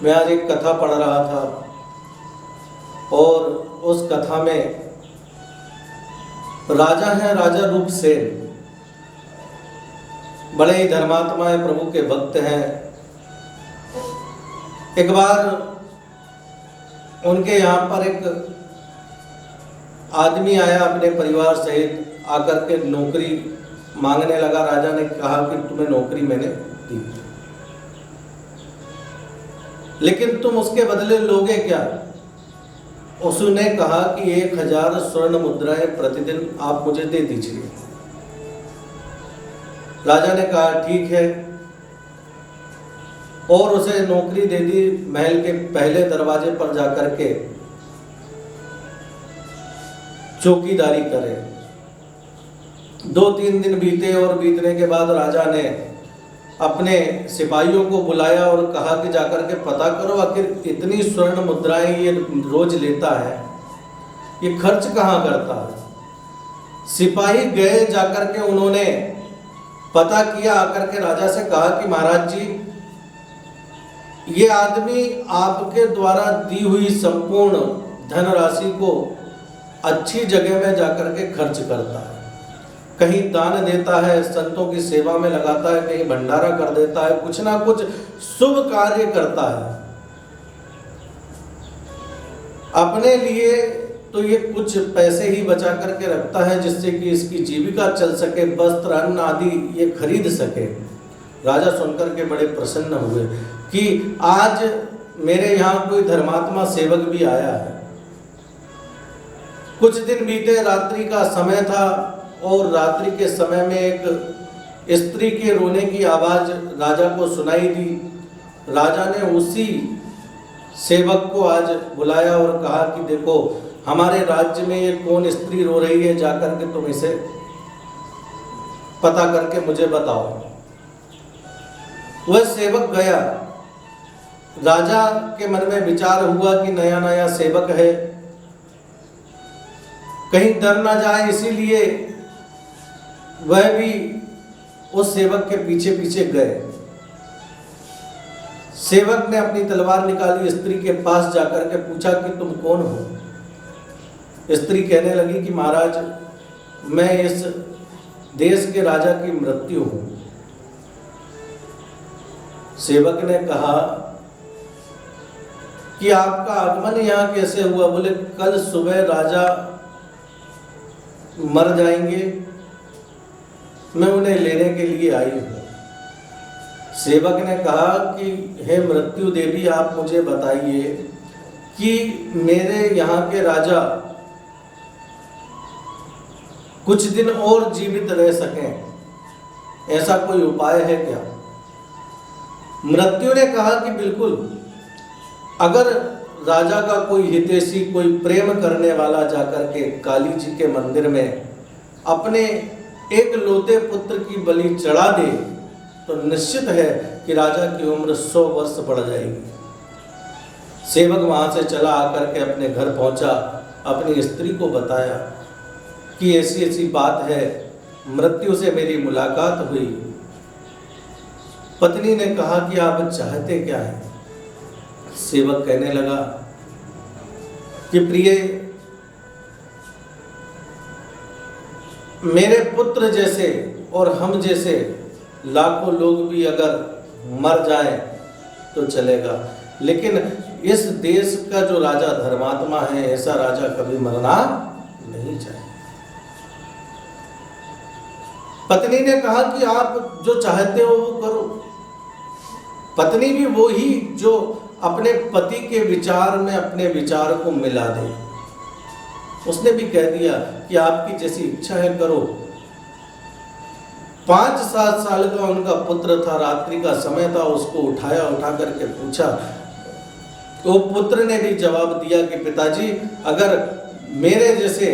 मैं आज एक कथा पढ़ रहा था और उस कथा में राजा है राजा रूपसेन, बड़े ही धर्मात्मा है, प्रभु के भक्त हैं। एक बार उनके यहाँ पर एक आदमी आया अपने परिवार सहित, आकर के नौकरी मांगने लगा। राजा ने कहा कि तुम्हें नौकरी मैंने दी, लेकिन तुम उसके बदले लोगे क्या? उसने कहा कि 1000 स्वर्ण मुद्राएं प्रतिदिन आप मुझे दे दीजिए। राजा ने कहा ठीक है, और उसे नौकरी दे दी। महल के पहले दरवाजे पर जाकर के चौकीदारी करे। 2-3 दिन बीते और बीतने के बाद राजा ने अपने सिपाहियों को बुलाया और कहा कि जाकर के पता करो आखिर इतनी स्वर्ण मुद्राएं ये रोज लेता है, ये खर्च कहाँ करता है। सिपाही गए, जाकर के उन्होंने पता किया, आकर के राजा से कहा कि महाराज जी, ये आदमी आपके द्वारा दी हुई संपूर्ण धनराशि को अच्छी जगह में जाकर के खर्च करता है, कहीं दान देता है, संतों की सेवा में लगाता है, कहीं भंडारा कर देता है, कुछ ना कुछ शुभ कार्य करता है। अपने लिए तो ये कुछ पैसे ही बचा करके रखता है जिससे कि इसकी जीविका चल सके, वस्त्र अन्न आदि ये खरीद सके। राजा सुनकर के बड़े प्रसन्न हुए कि आज मेरे यहाँ कोई धर्मात्मा सेवक भी आया है। कुछ दिन बीते, रात्रि का समय था और रात्रि के समय में एक स्त्री के रोने की आवाज राजा को सुनाई दी। राजा ने उसी सेवक को आज बुलाया और कहा कि देखो, हमारे राज्य में ये कौन स्त्री रो रही है, जाकर के तुम इसे पता करके मुझे बताओ। वह सेवक गया। राजा के मन में विचार हुआ कि नया नया सेवक है, कहीं डर ना जाए, इसीलिए वह भी उस सेवक के पीछे पीछे गए। सेवक ने अपनी तलवार निकाली, स्त्री के पास जाकर के पूछा कि तुम कौन हो। स्त्री कहने लगी कि महाराज, मैं इस देश के राजा की मृत्यु हूं। सेवक ने कहा कि आपका आगमन यहाँ कैसे हुआ? बोले कल सुबह राजा मर जाएंगे, मैं उन्हें लेने के लिए आई हूं। सेवक ने कहा कि हे मृत्यु देवी, आप मुझे बताइए कि मेरे यहाँ के राजा कुछ दिन और जीवित रह सकें, ऐसा कोई उपाय है क्या? मृत्यु ने कहा कि बिल्कुल, अगर राजा का कोई हितैषी, कोई प्रेम करने वाला जाकर के काली जी के मंदिर में अपने एक लौते पुत्र की बलि चढ़ा दे तो निश्चित है कि राजा की उम्र 100 वर्ष बढ़ जाएगी। सेवक वहां से चला, आकर के अपने घर पहुंचा, अपनी स्त्री को बताया कि ऐसी ऐसी बात है, मृत्यु से मेरी मुलाकात हुई। पत्नी ने कहा कि आप चाहते क्या है? सेवक कहने लगा कि प्रिय, मेरे पुत्र जैसे और हम जैसे लाखों लोग भी अगर मर जाएं तो चलेगा, लेकिन इस देश का जो राजा धर्मात्मा है, ऐसा राजा कभी मरना नहीं चाहिए। पत्नी ने कहा कि आप जो चाहते हो वो करो। पत्नी भी वो ही जो अपने पति के विचार में अपने विचार को मिला दे। उसने भी कह दिया कि आपकी जैसी इच्छा है करो। 5-7 साल का उनका पुत्र था, रात्रि का समय था, उसको उठाया, उठा करके पूछा। तो पुत्र ने भी जवाब दिया कि पिताजी, अगर मेरे जैसे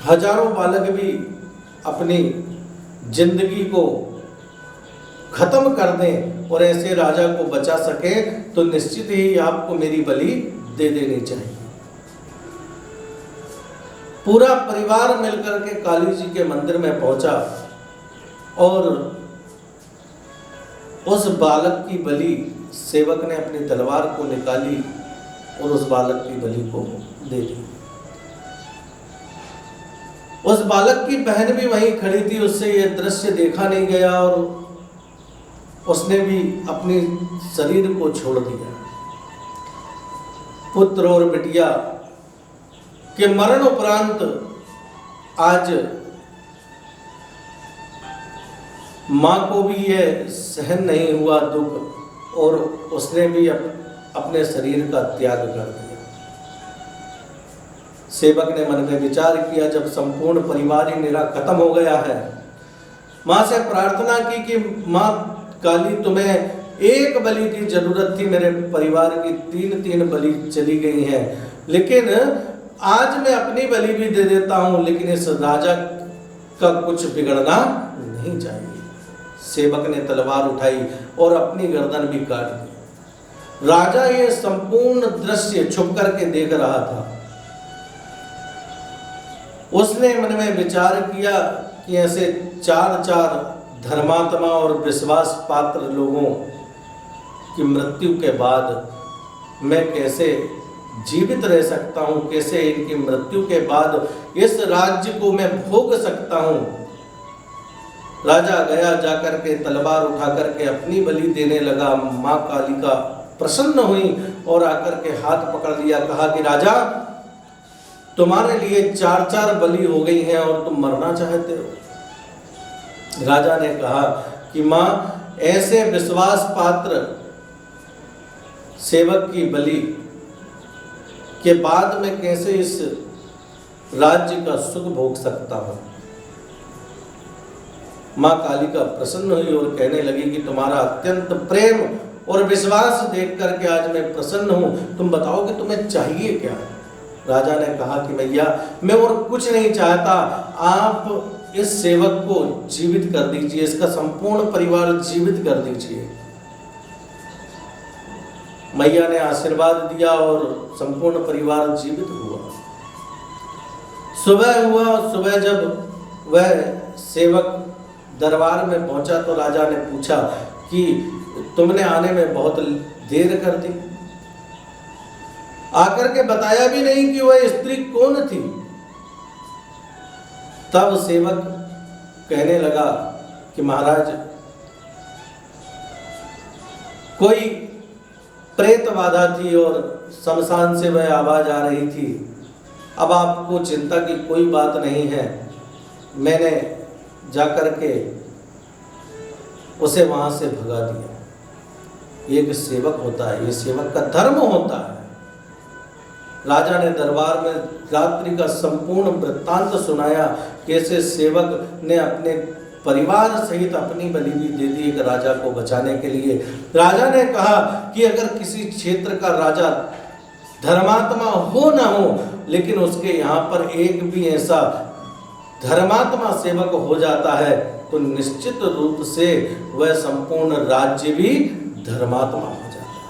हजारों बालक भी अपनी जिंदगी को खत्म कर दें और ऐसे राजा को बचा सके तो निश्चित ही आपको मेरी बलि दे देनी चाहिए। पूरा परिवार मिलकर के काली जी के मंदिर में पहुंचा और उस बालक की बलि सेवक ने अपनी तलवार को निकाली और उस बालक की बलि को दे दी। उस बालक की बहन भी वहीं खड़ी थी, उससे यह दृश्य देखा नहीं गया और उसने भी अपने शरीर को छोड़ दिया। पुत्र और बिटिया के मरण उपरांत आज मां को भी यह सहन नहीं हुआ दुख और उसने भी अपने शरीर का त्याग कर दिया। सेवक ने मन में विचार किया, जब संपूर्ण परिवार ही मेरा खत्म हो गया है, मां से प्रार्थना की कि मां काली, तुम्हें एक बलि की जरूरत थी, मेरे परिवार की 3 बलि चली गई हैं, लेकिन आज मैं अपनी बलि भी दे देता हूं, लेकिन इस राजा का कुछ बिगड़ना नहीं चाहिए। सेवक ने तलवार उठाई और अपनी गर्दन भी काट दी। राजा ये संपूर्ण दृश्य छुप करके देख रहा था। उसने मन में विचार किया कि ऐसे 4 धर्मात्मा और विश्वास पात्र लोगों की मृत्यु के बाद मैं कैसे जीवित रह सकता हूं, कैसे इनकी मृत्यु के बाद इस राज्य को मैं भोग सकता हूं। राजा गया, जाकर के तलवार उठा करके अपनी बलि देने लगा। मां कालिका प्रसन्न हुई और आकर के हाथ पकड़ लिया, कहा कि राजा, तुम्हारे लिए 4 बलि हो गई हैं और तुम मरना चाहते हो। राजा ने कहा कि मां, ऐसे विश्वास पात्र सेवक की बलि के बाद मैं कैसे इस राज्य का सुख भोग सकता हूं। मां कालिका प्रसन्न हुई और कहने लगी कि तुम्हारा अत्यंत प्रेम और विश्वास देख करके आज मैं प्रसन्न हूं, तुम बताओ कि तुम्हें चाहिए क्या। राजा ने कहा कि भैया, मैं और कुछ नहीं चाहता, आप इस सेवक को जीवित कर दीजिए, इसका संपूर्ण परिवार जीवित कर दीजिए। मैया ने आशीर्वाद दिया और संपूर्ण परिवार जीवित हुआ। सुबह हुआ, सुबह जब वह सेवक दरबार में पहुंचा तो राजा ने पूछा कि तुमने आने में बहुत देर कर दी, आकर के बताया भी नहीं कि वह स्त्री कौन थी। तब सेवक कहने लगा कि महाराज, कोई प्रेत बाधा थी और शमशान से वह आवाज आ रही थी। अब आपको चिंता की कोई बात नहीं है, मैंने जाकर के उसे वहां से भगा दिया। एक सेवक होता है, ये सेवक का धर्म होता है। राजा ने दरबार में रात्रि का संपूर्ण वृत्तांत सुनाया, कैसे सेवक ने अपने परिवार सहित अपनी बलि भी दे दी एक राजा को बचाने के लिए। राजा ने कहा कि अगर किसी क्षेत्र का राजा धर्मात्मा हो ना हो, लेकिन उसके यहाँ पर एक भी ऐसा धर्मात्मा सेवक हो जाता है तो निश्चित रूप से वह संपूर्ण राज्य भी धर्मात्मा हो जाता है।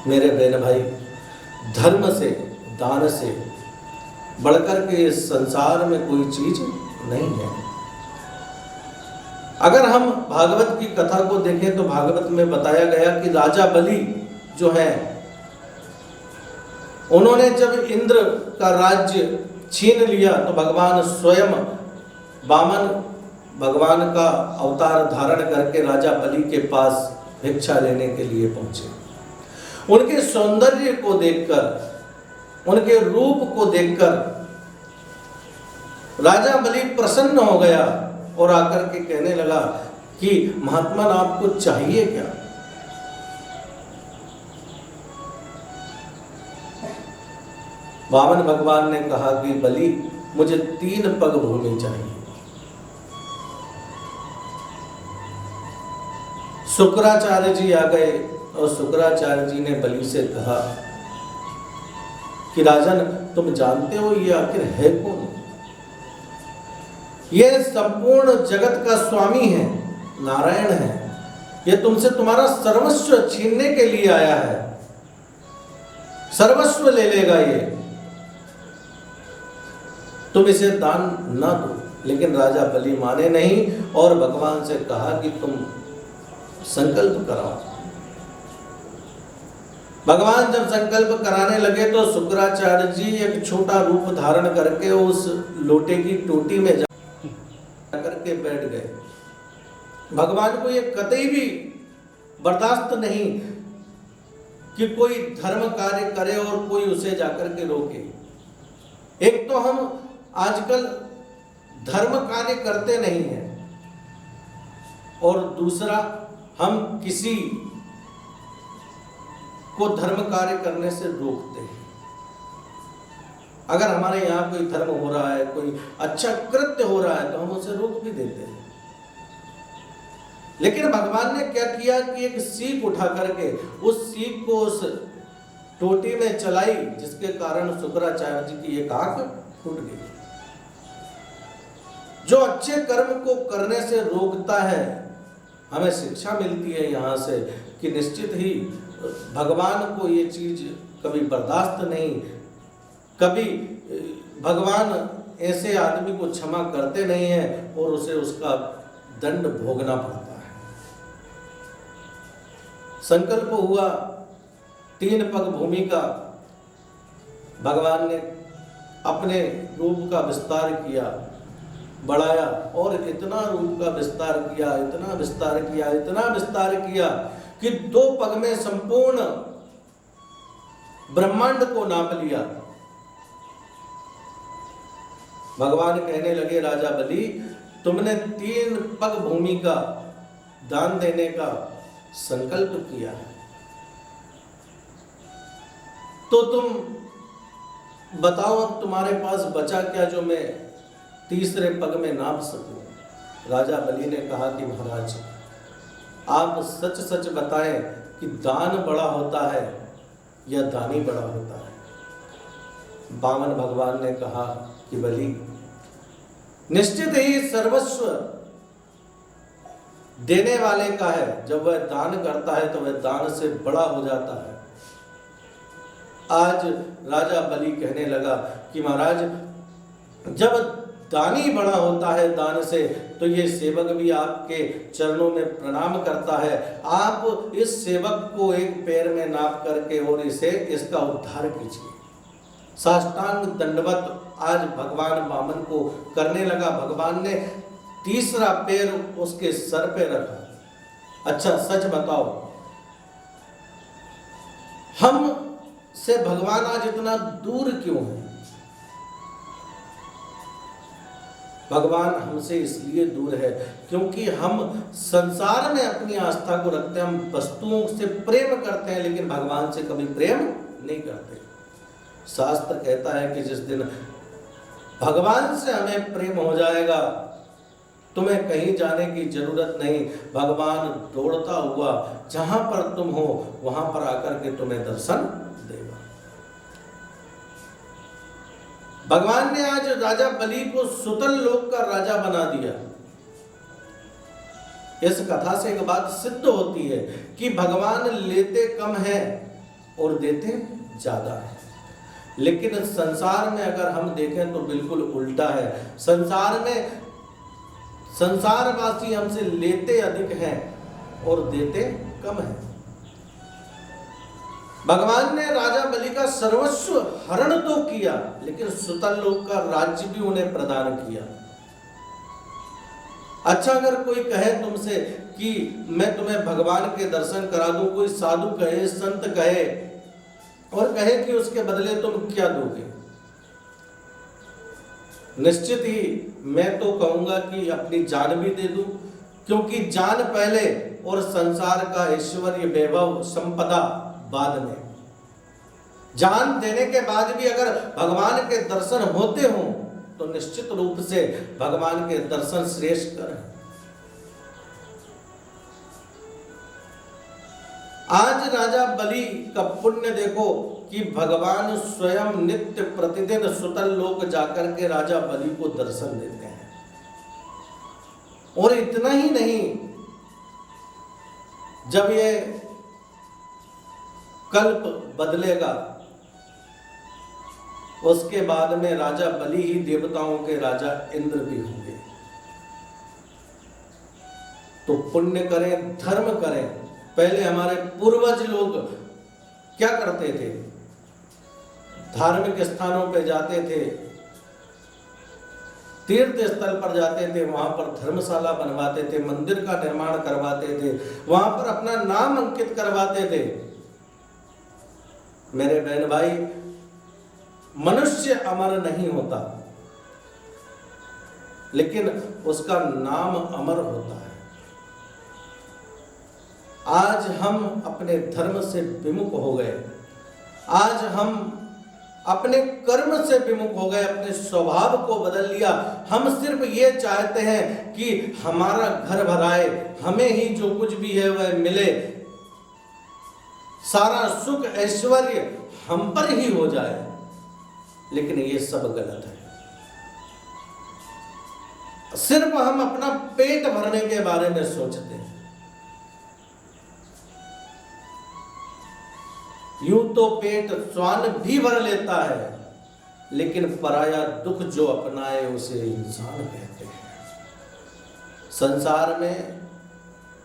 मेरे बहन भाई, धर्म से, दान से बढ़कर के इस संसार में कोई चीज नहीं है। अगर हम भागवत की कथा को देखें तो भागवत में बताया गया कि राजा बलि जो है, उन्होंने जब इंद्र का राज्य छीन लिया तो भगवान स्वयं वामन भगवान का अवतार धारण करके राजा बलि के पास भिक्षा लेने के लिए पहुंचे। उनके सौंदर्य को देखकर, उनके रूप को देखकर राजा बलि प्रसन्न हो गया और आकर के कहने लगा कि महात्मा, आपको चाहिए क्या। वामन भगवान ने कहा कि बलि, मुझे 3 पग भूमि चाहिए। शुक्राचार्य जी आ गए और शुक्राचार्य जी ने बलि से कहा कि राजन, तुम जानते हो ये आखिर है कौन। ये संपूर्ण जगत का स्वामी है, नारायण है। ये तुमसे तुम्हारा सर्वस्व छीनने के लिए आया है, सर्वस्व ले लेगा ये, तुम इसे दान ना दो। लेकिन राजा बलि माने नहीं और भगवान से कहा कि तुम संकल्प कराओ। भगवान जब संकल्प कराने लगे तो शुक्राचार्य जी एक छोटा रूप धारण करके उस लोटे की टोटी में जा करके बैठ गए। भगवान को ये कतई भी बर्दाश्त नहीं कि कोई धर्म कार्य करे और कोई उसे जाकर के रोके। एक तो हम आजकल धर्म कार्य करते नहीं हैं और दूसरा हम किसी को धर्म कार्य करने से रोकते हैं। अगर हमारे यहाँ कोई धर्म हो रहा है, कोई अच्छा कृत्य हो रहा है तो हम उसे रोक भी देते हैं। लेकिन भगवान ने क्या किया कि एक सीख उठा करके उस सीख को उस टोटी में चलाई, जिसके कारण शुक्राचार्य जी की एक आंख फूट गई। जो अच्छे कर्म को करने से रोकता है, हमें शिक्षा मिलती है यहाँ से कि निश्चित ही भगवान को ये चीज कभी बर्दाश्त नहीं, कभी भगवान ऐसे आदमी को क्षमा करते नहीं हैं और उसे उसका दंड भोगना पड़ता है। संकल्प हुआ 3 पग भूमि का। भगवान ने अपने रूप का विस्तार किया, बढ़ाया और इतना रूप का विस्तार किया, इतना विस्तार किया, इतना विस्तार किया कि 2 पग में संपूर्ण ब्रह्मांड को नाप लिया। भगवान कहने लगे, राजा बलि, तुमने 3 पग भूमि का दान देने का संकल्प किया है, तो तुम बताओ अब तुम्हारे पास बचा क्या जो मैं 3रे पग में नाप सकूं। राजा बलि ने कहा कि महाराज, आप सच सच बताएं कि दान बड़ा होता है या दानी बड़ा होता है। बामन भगवान ने कहा कि बलि, निश्चित ही सर्वस्व देने वाले का है। जब वह दान करता है तो वह दान से बड़ा हो जाता है। आज राजा बलि कहने लगा कि महाराज, जब दानी बड़ा होता है दान से, तो ये सेवक भी आपके चरणों में प्रणाम करता है। आप इस सेवक को एक पैर में नाप करके और इसका उद्धार कीजिए। साष्टांग दंडवत आज भगवान वामन को करने लगा। भगवान ने 3रा पैर उसके सर पे रखा। अच्छा सच बताओ, हम से भगवान आज इतना दूर क्यों है? भगवान हमसे इसलिए दूर है क्योंकि हम संसार में अपनी आस्था को रखते हैं। हम वस्तुओं से प्रेम करते हैं लेकिन भगवान से कभी प्रेम नहीं करते। शास्त्र कहता है कि जिस दिन भगवान से हमें प्रेम हो जाएगा, तुम्हें कहीं जाने की जरूरत नहीं। भगवान दौड़ता हुआ जहां पर तुम हो वहां पर आकर के तुम्हें दर्शन देगा। भगवान ने आज राजा बलि को सुतल लोक का राजा बना दिया। इस कथा से एक बात सिद्ध होती है कि भगवान लेते कम है और देते ज्यादा है। लेकिन संसार में अगर हम देखें तो बिल्कुल उल्टा है। संसार में संसारवासी हमसे लेते अधिक हैं और देते कम हैं। भगवान ने राजा बलि का सर्वस्व हरण तो किया, लेकिन सुतल लोक का राज्य भी उन्हें प्रदान किया। अच्छा, अगर कोई कहे तुमसे कि मैं तुम्हें भगवान के दर्शन करा दूं, कोई साधु कहे, संत कहे और कहे कि उसके बदले तुम क्या दोगे? निश्चित ही मैं तो कहूंगा कि अपनी जान भी दे दूं, क्योंकि जान पहले और संसार का ऐश्वर्य, वैभव, संपदा बाद में। जान देने के बाद भी अगर भगवान के दर्शन होते हों तो निश्चित रूप से भगवान के दर्शन श्रेष्ठ हैं। आज राजा बलि का पुण्य देखो कि भगवान स्वयं नित्य प्रतिदिन सुतल लोक जाकर के राजा बलि को दर्शन देते हैं। और इतना ही नहीं, जब ये कल्प बदलेगा उसके बाद में राजा बलि ही देवताओं के राजा इंद्र भी होंगे। तो पुण्य करें, धर्म करें। पहले हमारे पूर्वज लोग क्या करते थे? धार्मिक स्थानों पे जाते थे, तीर्थ स्थल पर जाते थे, वहां पर धर्मशाला बनवाते थे, मंदिर का निर्माण करवाते थे, वहां पर अपना नाम अंकित करवाते थे। मेरे बहन भाई, मनुष्य अमर नहीं होता, लेकिन उसका नाम अमर होता है। आज हम अपने धर्म से विमुख हो गए, आज हम अपने कर्म से विमुख हो गए, अपने स्वभाव को बदल लिया। हम सिर्फ ये चाहते हैं कि हमारा घर भराए, हमें ही जो कुछ भी है वह मिले, सारा सुख ऐश्वर्य हम पर ही हो जाए। लेकिन ये सब गलत है। सिर्फ हम अपना पेट भरने के बारे में सोचते हैं। यूं तो पेट श्वान भी भर लेता है, लेकिन पराया दुख जो अपनाए उसे इंसान कहते हैं। संसार में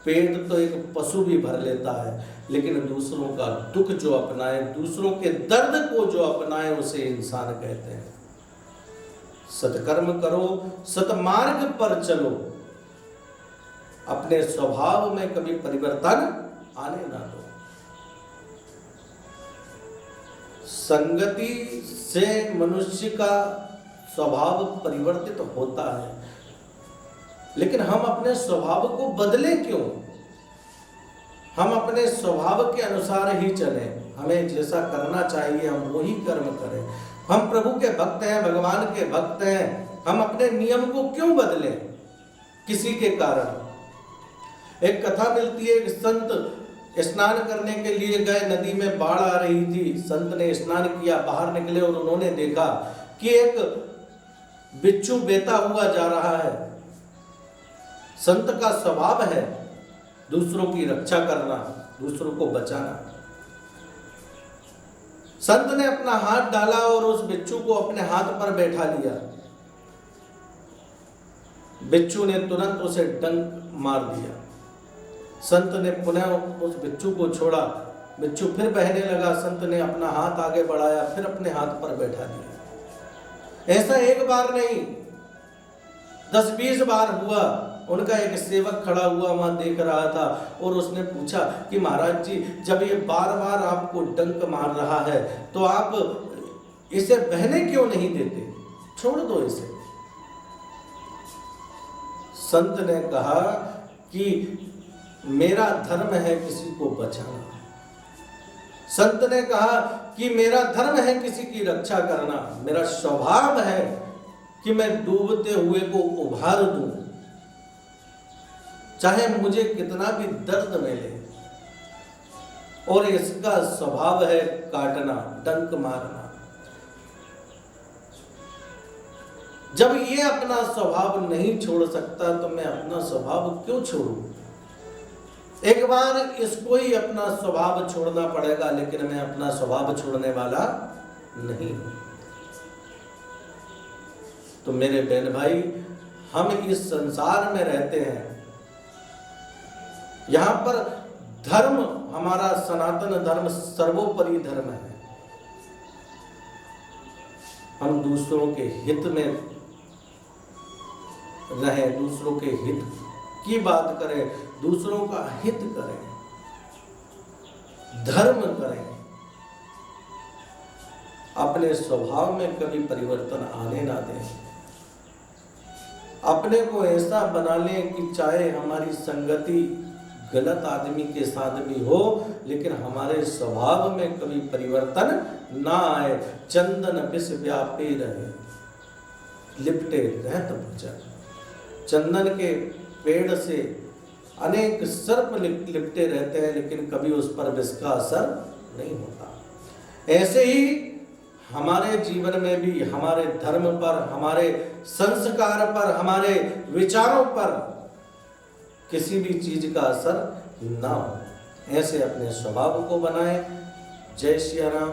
पेट तो एक पशु भी भर लेता है, लेकिन दूसरों का दुख जो अपनाए, दूसरों के दर्द को जो अपनाए उसे इंसान कहते हैं। सत्कर्म करो, सतमार्ग पर चलो, अपने स्वभाव में कभी परिवर्तन आने ना दो। संगति से मनुष्य का स्वभाव परिवर्तित होता है, लेकिन हम अपने स्वभाव को बदले क्यों? हम अपने स्वभाव के अनुसार ही चलें, हमें जैसा करना चाहिए हम वही कर्म करें। हम प्रभु के भक्त हैं, भगवान के भक्त हैं, हम अपने नियम को क्यों बदलें किसी के कारण? एक कथा मिलती है, एक संत स्नान करने के लिए गए, नदी में बाढ़ आ रही थी। संत ने स्नान किया, बाहर निकले और उन्होंने देखा कि एक बिच्छू बेता हुआ जा रहा है। संत का स्वभाव है दूसरों की रक्षा करना, दूसरों को बचाना। संत ने अपना हाथ डाला और उस बिच्छू को अपने हाथ पर बैठा लिया। बिच्छू ने तुरंत उसे डंक मार दिया। संत ने पुनः उस बिच्छू को छोड़ा, बिच्छू फिर बहने लगा। संत ने अपना हाथ आगे बढ़ाया, फिर अपने हाथ पर बैठा दिया। ऐसा एक बार नहीं, 10-20 बार हुआ। उनका एक सेवक खड़ा हुआ वहां देख रहा था और उसने पूछा कि महाराज जी, जब ये बार बार आपको डंक मार रहा है तो आप इसे बहने क्यों नहीं देते? छोड़ दो इसे। संत ने कहा कि मेरा धर्म है किसी को बचाना। संत ने कहा कि मेरा धर्म है किसी की रक्षा करना। मेरा स्वभाव है कि मैं डूबते हुए को उभार दूं, चाहे मुझे कितना भी दर्द मिले। और इसका स्वभाव है काटना, डंक मारना। जब ये अपना स्वभाव नहीं छोड़ सकता तो मैं अपना स्वभाव क्यों छोड़ूं? एक बार इसको ही अपना स्वभाव छोड़ना पड़ेगा, लेकिन मैं अपना स्वभाव छोड़ने वाला नहीं हूं। तो मेरे बहन भाई, हम इस संसार में रहते हैं, यहां पर धर्म, हमारा सनातन धर्म सर्वोपरि धर्म है। हम दूसरों के हित में रहें, दूसरों के हित की बात करें, दूसरों का हित करें, धर्म करें। अपने स्वभाव में कभी परिवर्तन आने ना दें। अपने को ऐसा बना लें कि चाहे हमारी संगति गलत आदमी के साथ भी हो, लेकिन हमारे स्वभाव में कभी परिवर्तन ना आए। चंदन विष व्यापे रहे, लिपटे रहत भुजन। चंदन के पेड़ से अनेक सर्प लिपटे रहते हैं, लेकिन कभी उस पर विष का असर नहीं होता। ऐसे ही हमारे जीवन में भी हमारे धर्म पर, हमारे संस्कार पर, हमारे विचारों पर किसी भी चीज का असर ना हो। ऐसे अपने स्वभाव को बनाएं। जय श्री राम।